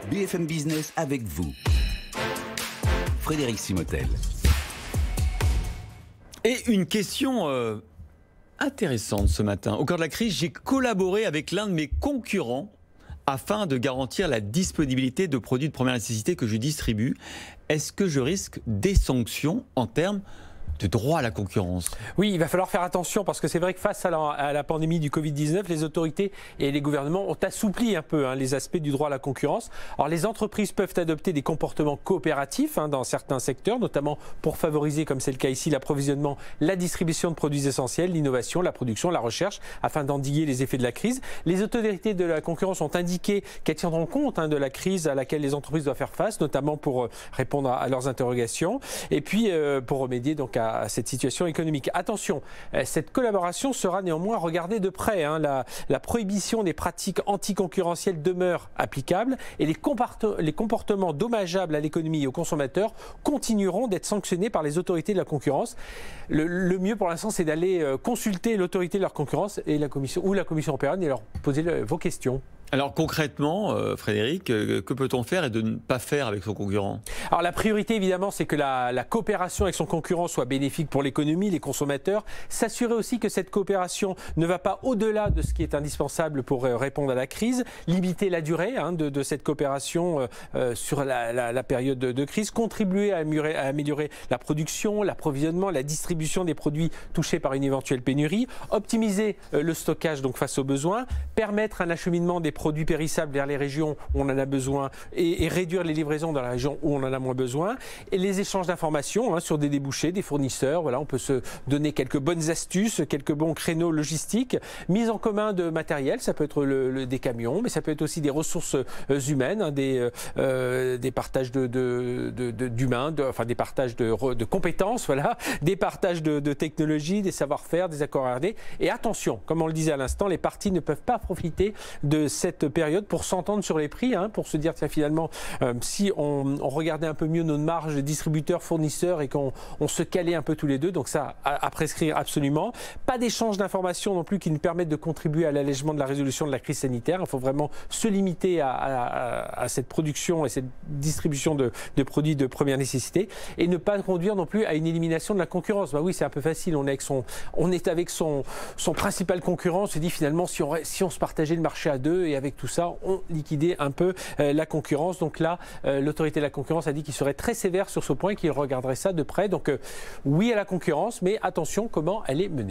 BFM Business avec vous. Frédéric Simotel. Et une question intéressante ce matin. Au cœur de la crise, j'ai collaboré avec l'un de mes concurrents afin de garantir la disponibilité de produits de première nécessité que je distribue. Est-ce que je risque des sanctions en termes de droit à la concurrence? Oui, il va falloir faire attention parce que c'est vrai que face à la pandémie du Covid-19, les autorités et les gouvernements ont assoupli un peu les aspects du droit à la concurrence. Alors les entreprises peuvent adopter des comportements coopératifs dans certains secteurs, notamment pour favoriser, comme c'est le cas ici, l'approvisionnement, la distribution de produits essentiels, l'innovation, la production, la recherche, afin d'endiguer les effets de la crise. Les autorités de la concurrence ont indiqué qu'elles tiendront compte de la crise à laquelle les entreprises doivent faire face, notamment pour répondre à leurs interrogations et puis pour remédier donc à cette situation économique. Attention, cette collaboration sera néanmoins regardée de près. La prohibition des pratiques anticoncurrentielles demeure applicable et les comportements dommageables à l'économie et aux consommateurs continueront d'être sanctionnés par les autorités de la concurrence. Le mieux pour l'instant, c'est d'aller consulter l'autorité de la concurrence et la Commission européenne et leur poser vos questions. Alors concrètement, Frédéric, que peut-on faire et de ne pas faire avec son concurrent? Alors la priorité évidemment, c'est que la coopération avec son concurrent soit bénéfique pour l'économie, les consommateurs. S'assurer aussi que cette coopération ne va pas au-delà de ce qui est indispensable pour répondre à la crise. Limiter la durée de cette coopération sur la période de crise. Contribuer à améliorer la production, l'approvisionnement, la distribution des produits touchés par une éventuelle pénurie. Optimiser le stockage donc face aux besoins. Permettre un acheminement des produits périssables vers les régions où on en a besoin et réduire les livraisons dans la région où on en a moins besoin. Et les échanges d'informations sur des débouchés, des fournisseurs. Voilà, on peut se donner quelques bonnes astuces, quelques bons créneaux logistiques. Mise en commun de matériel, ça peut être des camions, mais ça peut être aussi des ressources humaines, des partages d'humains, enfin des partages de compétences, voilà, des partages de technologies, des savoir-faire, des accords R&D. Et attention, comme on le disait à l'instant, les parties ne peuvent pas profiter de cette période pour s'entendre sur les prix, pour se dire tiens, finalement si on regardait un peu mieux nos marges de distributeurs, fournisseurs et qu'on se calait un peu tous les deux, donc ça à prescrire absolument. Pas d'échange d'informations non plus qui nous permettent de contribuer à l'allègement de la résolution de la crise sanitaire. Il faut vraiment se limiter à cette production et cette distribution de produits de première nécessité et ne pas conduire non plus à une élimination de la concurrence. Bah oui, c'est un peu facile, on est avec son principal concurrent, on se dit finalement si on se partageait le marché à deux et avec tout ça, on liquidait un peu la concurrence. Donc là, l'autorité de la concurrence a dit qu'il serait très sévère sur ce point et qu'il regarderait ça de près. Donc oui à la concurrence, mais attention comment elle est menée.